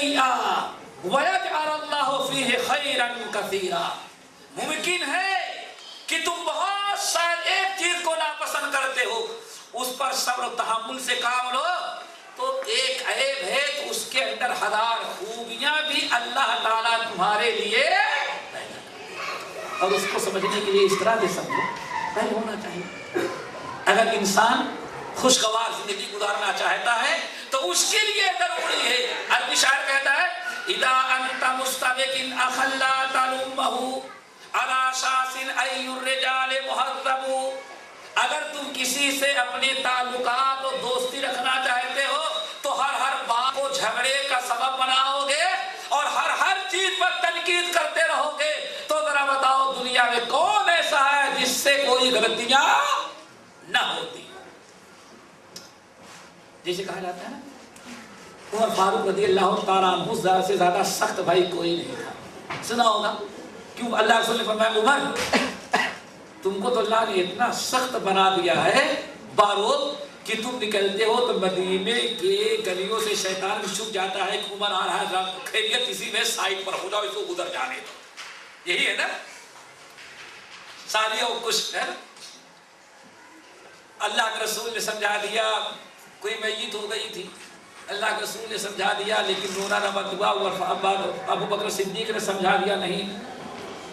شیئا وَيَجْعَلَ اللَّهُ فِيهِ خَيْرًا كَثِيرًا. ممکن ہے کہ تم بہت شاید ایک چیز کو ناپسند کرتے ہو، اس پر صبر و تحمل سے کام لو تو ایک عیب ہے تو اس کے اندر ہزار خوبیاں بھی اللہ تعالیٰ تمہارے لیے پیدا کرے. اور اس کو سمجھنے کے لیے اس طرح سے سمجھو پہلے ہونا چاہیے. اگر انسان خوشگوار زندگی گزارنا چاہتا ہے تو اس کے لیے ضروری ہے. عربی شاعر کہتا ہے اذا انت مستبق اخلا تلومه على شاس ای الرجال مهذب. اگر تم کسی سے اپنے تعلقات اور دوستی رکھنا چاہتے ہو تو ہر بات کو جھگڑے کا سبب بناؤ گے اور ہر چیز پر تنقید کرتے رہو گے تو ذرا بتاؤ دنیا میں کون ایسا ہے جس سے کوئی غلطیاں نہ ہوتی. جیسے کہا جاتا ہے نا عمر فاروق رضی اللہ تعالیٰ عنہ سے زیادہ سخت بھائی کوئی نہیں تھا. سنا ہوگا کیوں اللہ رسول نے فرمایا عمر تم کو تو اللہ نے اتنا سخت بنا دیا ہے بارود کہ تم نکلتے ہو تو مدینے کے گلیوں سے شیطان بھی چھپ جاتا ہے کہ عمر آ رہا ہے خیریت اسی میں سائڈ پر ہو جاؤ اس کو گزر جانے دو. یہی ہے نا سالیوں کچھ ہے. اللہ کے رسول نے سمجھا دیا کوئی میت ہو گئی تھی اللہ کے رسول نے سمجھا دیا لیکن رونا نہ مت ہوا. ابو بکر صدیق نے سمجھا دیا نہیں.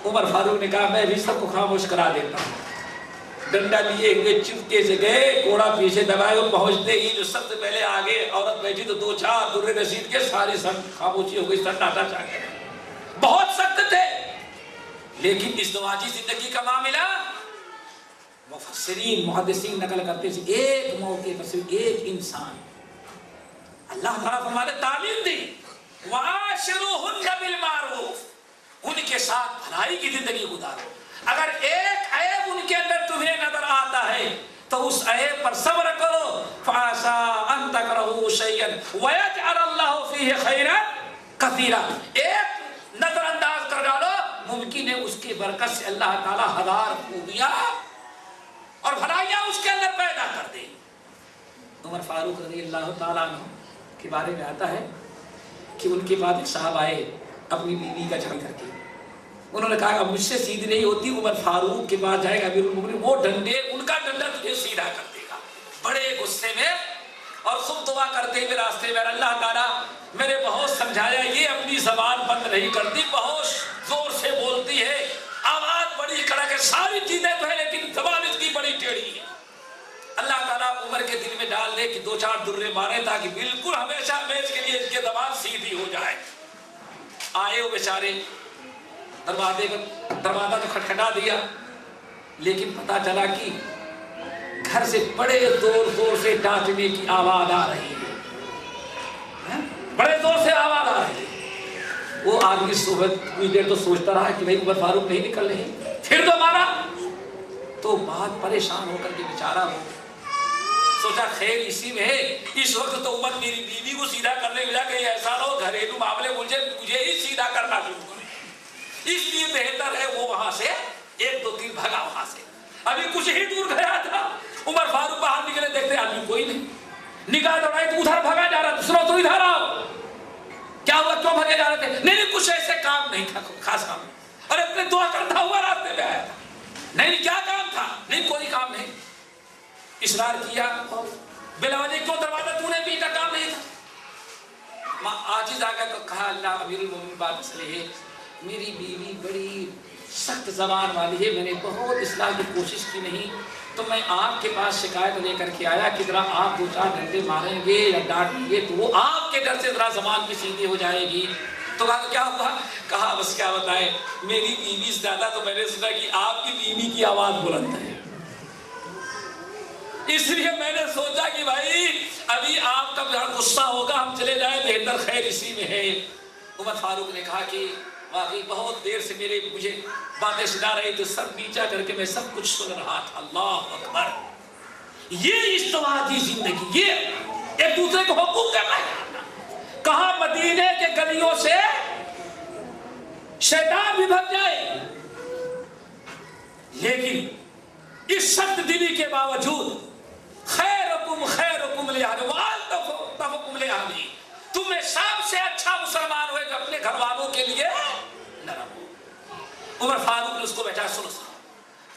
عمر فاروق نے کہا میں بھی سب کو خاموش کرا دیتا ہوں. ڈنڈا لیے ہوئے چپکے سے گئے کوڑا پیچھے دبائے اور پہنچتے ہی جو سب سے پہلے آگے عورت بیٹھی تو دو چار درے رسید کے ساری سن خاموشی ہو گئی. سناٹا چھا گیا. بہت سخت تھے لیکن ازدواجی زندگی کا معاملہ مفسرین محدثین نقل کرتے ہیں ایک موقع پر صرف ایک انسان اللہ تعالیٰ فرماتے تعلیم دی وَعَاشِرُوهُنَّ بِالْمَعْرُوفِ ان کے ساتھ بھلائی کی زندگی گزارو. اگر ایک عیب ان کے اندر تمہیں نظر آتا ہے تو اس عیب پر صبر کرو. فَعَسَىٰ أَن تَكْرَهُوا شَيْئًا وَيَجْعَلَ اللَّهُ فِيهِ خَيْرًا كَثِيرًا. ایک نظر انداز کر ڈالو ممکن ہے اس کی برکت سے اللہ تعالیٰ ہزار خوبیاں اور بھلائیاں اس کے اندر پیدا کر دے. عمر فاروق رضی اللہ تعالیٰ عنہ کے بارے میں آتا ہے کہ ان کے بعد ایک صاحب آئے اپنی بیوی کا جھگڑا کر کے. انہوں نے کہا مجھ سے سیدھی نہیں ہوتی عمر فاروق کے بعد جائے گا امیر المومنین وہ ڈنڈے ان کا ڈنڈا تجھے سیدھا کر دے گا. بڑے غصے میں اور خود دعا کرتے ہوئے راستے میں اللہ تعالیٰ میں نے بہت سمجھایا یہ اپنی زبان بند نہیں کرتی بہت زور سے بولتی ہے آواز بڑی کڑک ہے ساری چیزیں تو ہے لیکن زبان اس کی بڑی ٹیڑھی ہے. اللہ تعالیٰ عمر کے دل میں ڈال دے کہ دو چار درے مارے تاکہ بالکل ہمیشہ ہمیش کے لیے اس کی زبان سیدھی ہو جائے. آئے وہ بیچارے دروازہ تو کھٹکھٹا دیا لیکن پتا چلا کہ گھر سے بڑے زور زور سے ڈانٹنے کی آواز آ رہی ہے. بڑے زور سے آواز آ رہی ہے. وہ آدمی صبح کچھ دیر تو سوچتا رہا کہ بھائی عمر فاروق نہیں نکل رہے. پھر دوبارہ تو بہت پریشان ہو کر کے بیچارہ ہو سوچا خیر اسی میں ہے. اس وقت تو عمر میری بیوی کو سیدھا کرنے ملا کہ ایسا نہ ہو گھریلو معاملے مجھے ہی سیدھا کرنا شروع کرے. اس لیے بہتر ہے وہ وہاں سے ایک دو تین بھگا. وہاں سے ابھی کچھ ہی دور گیا تھا عمر فاروق باہر نکلے دیکھتے آدمی کوئی نہیں. نگاہ دوڑائی تو ادھر بھگا جا رہا دوسرا تو ادھر آؤ. کیا ہوا کیوں بھگے جا رہے تھے؟ نہیں کچھ ایسے کام نہیں تھا خاص کام اور اپنے دعا کرتا ہوا راستے میں آیا تھا. نہیں کیا کام تھا؟ نہیں کوئی کام نہیں. اصرار کیا بلا وجہ کیوں دروازہ تو نے پیٹا کام نہیں تھا. عاجز آ گیا تو کہا اللہ امیر المومنین بات مسئلہ ہے میری بیوی بڑی سخت زبان والی ہے میں نے بہت اصلاح کی کوشش کی نہیں تو میں آپ کے پاس شکایت لے کر کے آیا کہ ذرا آپ دو چار ڈنڈے ماریں گے یا ڈانٹیں گے تو وہ آپ کے ڈر سے ذرا زبان بھی سیدھی ہو جائے گی. تو کہا تو کیا ہوا؟ کہا بس کیا بتائیں میری بیوی سے زیادہ تو میں نے سنا کہ آپ کی بیوی کی آواز بلند ہے اس لیے میں نے سوچا کہ بھائی ابھی آپ کا غصہ ہوگا ہم چلے جائیں بہتر خیر اسی میں ہے. عمر فاروق نے کہا کہ واقعی بہت دیر سے مجھے باتیں سنا رہی تو سب نیچا کر کے میں سب کچھ سن رہا تھا. اللہ اکبر. یہ ازدواجی زندگی یہ ایک دوسرے کو حقوق کرنا ہے. کہاں مدینے کے گلیوں سے شیطان بھی بھگ جائے لیکن اس سخت دلی کے باوجود خیرکم خیرکم لأہلہ وأنتم لأہلہ تمہیں سب سے اچھا مسلمان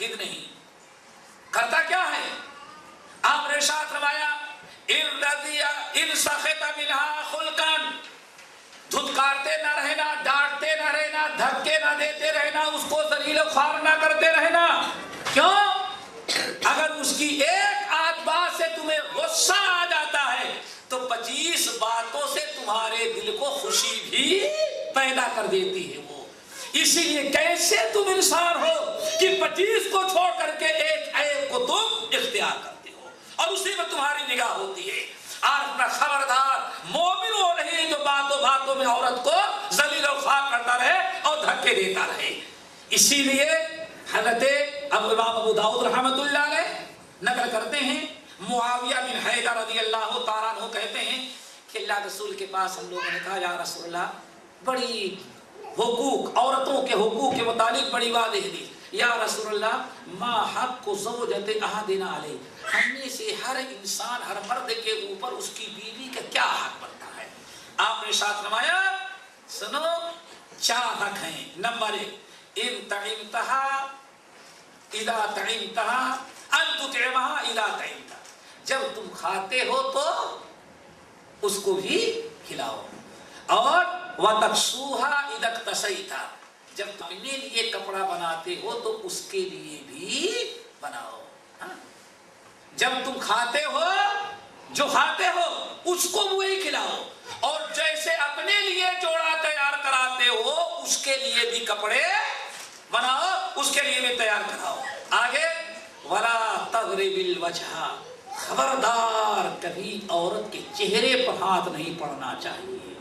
ہرگز نہیں. کرتا کیا ہے؟ آپ نے ارشاد فرمایا ان سخط منها خلقا، دھتکارتے نہ رہنا، ڈانٹتے نہ رہنا، دھکے نہ دیتے رہنا، اس کو ذلیل و خوار نہ کرتے رہنا. کیوں؟ اگر اس کی ایک آدھ بات سے تمہیں غصہ آ جاتا ہے تو 25 باتوں سے تمہارے دل کو خوشی بھی پیدا کر دیتی ہے وہ. اسی لیے کیسے تم انسان ہو کہ 25 کو چھوڑ کر کے ایک عیب کو تم اختیار کرتے ہو اور اسی میں تمہاری نگاہ ہوتی ہے. اور اپنا خبردار مومن ہو رہی جو باتوں میں عورت کو ذلیل و خوار کرتا رہے اور دھکے دیتا رہے. اسی لیے حضرت امام ابو داؤد رحمۃ اللہ علیہ نقل کرتے ہیں، معاویہ بن حیدر رضی اللہ تعالیٰ عنہ کہتے ہیں کہ اللہ رسول کے پاس ہم لوگوں نے کہا یا رسول اللہ بڑی حقوق، عورتوں کے حقوق کے متعلق بڑی واضح دی. یا رسول اللہ ما حق زوجت احدنا علیہ، ہم میں سے ہر انسان ہر مرد کے اوپر اس کی بیوی کا کیا حق بنتا ہے؟ آپ نے ارشاد فرمایا سنو 4 حق ہیں. نمبر 1 ان تعمتها اذا تعمتها ان تطعمها اذا تعمت، جب تم کھاتے ہو تو اس کو بھی کھلاؤ. اور وَتَكْسُوهَا إِذَا اكْتَسَيْتَ، جب تم اپنے لیے کپڑا بناتے ہو تو اس کے لیے بھی بناؤ. جب تم کھاتے ہو جو کھاتے ہو اس کو وہی کھلاؤ، اور جیسے اپنے لیے جوڑا تیار کراتے ہو اس کے لیے بھی کپڑے بناؤ، اس کے لیے بھی تیار کراؤ. آگے وَلَا تَضْرِبِ الْوَجْهَ، خبردار کبھی عورت کے چہرے پر ہاتھ نہیں پڑنا چاہیے.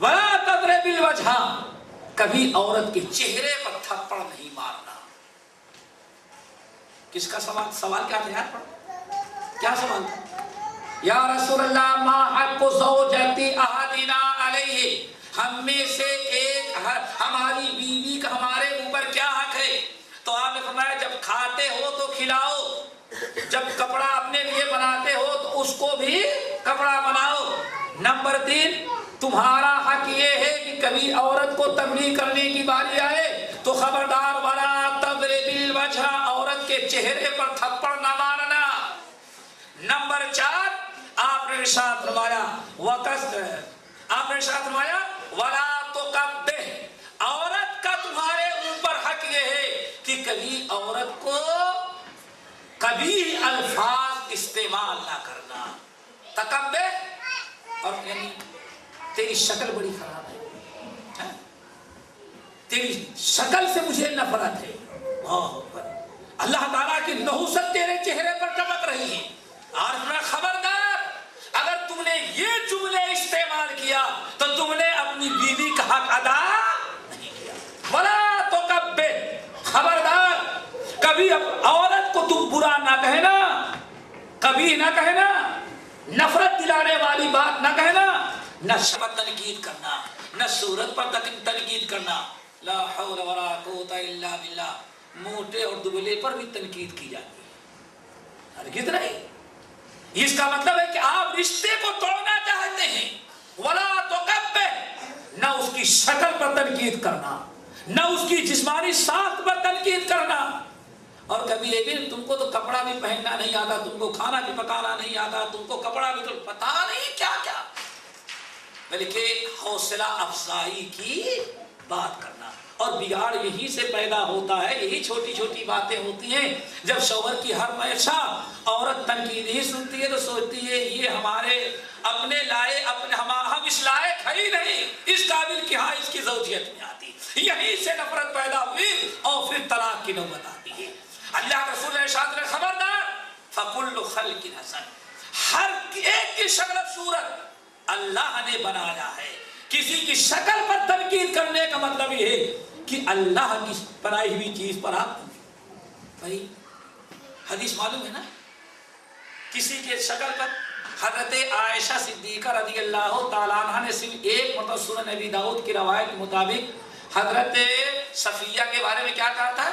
وَلَا تَضْرِبِ الْوَجْهَ، کبھی عورت کے چہرے پر تھپڑ نہیں مارنا. کس کا سوال کیا تھا یار؟ کیا سوال تھا؟ یا رسول اللہ ما حق زوجت احدنا علیہ، ہم میں سے ایک ہماری بیوی کا ہمارے اوپر کیا حق ہے؟ تو آپ نے فرمایا جب کھاتے ہو تو کھلاؤ، جب کپڑا اپنے لیے بناتے ہو تو اس کو بھی کپڑا بناؤ. نمبر 3 تمہارا حق یہ ہے کہ کبھی عورت کو تنبیہ کرنے کی باری آئے تو خبردار ولا تضرب الوجہ، عورت کے چہرے پر تھپڑ نہ مارنا. نمبر 4 آپ نے ارشاد فرمایا ولا تقبح، عورت کا تمہارے اوپر حق یہ ہے کہ کبھی عورت کو کبھی الفاظ استعمال نہ کرنا. تقبح اور یعنی تیری شکل بڑی خراب ہے، تیری شکل سے مجھے نفرت ہے. اللہ تعالیٰ کی نحوست تیرے چہرے پر چمک رہی ہے. اور میں خبردار اگر تم نے یہ جملے استعمال کیا تو تم نے اپنی بیوی کا حق ادا نہیں کیا. ولا تقبح، خبردار کبھی عورت کو تم برا نہ کہنا، کبھی نہ کہنا، نفرت دلانے والی بات نہ کہنا، نہ شبہ تنقید کرنا، نہ صورت پر تنقید کرنا. لا حول ولا قوت الا باللہ. موٹے اور دبلے پر بھی تنقید کی جاتی ہے، ہرگز نہیں. اس کا مطلب ہے کہ آپ رشتے کو توڑنا چاہتے ہیں. ولا تقبح، نہ اس کی شکل پر تنقید کرنا، نہ اس کی جسمانی ساخت پر تنقید کرنا. اور کبھی یہ بھی تم کو تو کپڑا بھی پہننا نہیں آتا، تم کو کھانا بھی پکانا نہیں آتا، تم کو کپڑا بھی تو پتا نہیں کیا کیا، بلکہ حوصلہ افزائی کی بات کرنا. اور بگاڑ یہی سے پیدا ہوتا ہے، یہی چھوٹی چھوٹی باتیں ہوتی ہیں. جب شوہر کی ہر ہمیشہ عورت تنقید ہی سنتی ہے تو سوچتی ہے یہ ہمارے اپنے لائق، ہم اس لائق ہے ہی نہیں، اس قابل کہ ہاں اس کی زوجیت میں آتی. یہی سے نفرت پیدا ہوئی اور پھر طلاق کی نوبت آتی ہے. اللہ کے رسول ارشاد نے خبردار فَكُلُّ خَلْقٍ حَسَنٍ، ہر ایک کی شکل صورت اللہ نے بنایا ہے. کسی کی شکل پر تنقید کرنے کا مطلب یہ ہے کہ اللہ کی بنائی ہوئی چیز پر آپ بھائی حدیث معلوم ہے نا، کسی کے شکل پر. حضرت عائشہ صدیقہ رضی اللہ تعالیٰ عنہ نے صرف ایک مرتبہ سنن نبی داؤد کی روایت کے مطابق حضرت صفیہ کے بارے میں کیا کہا تھا؟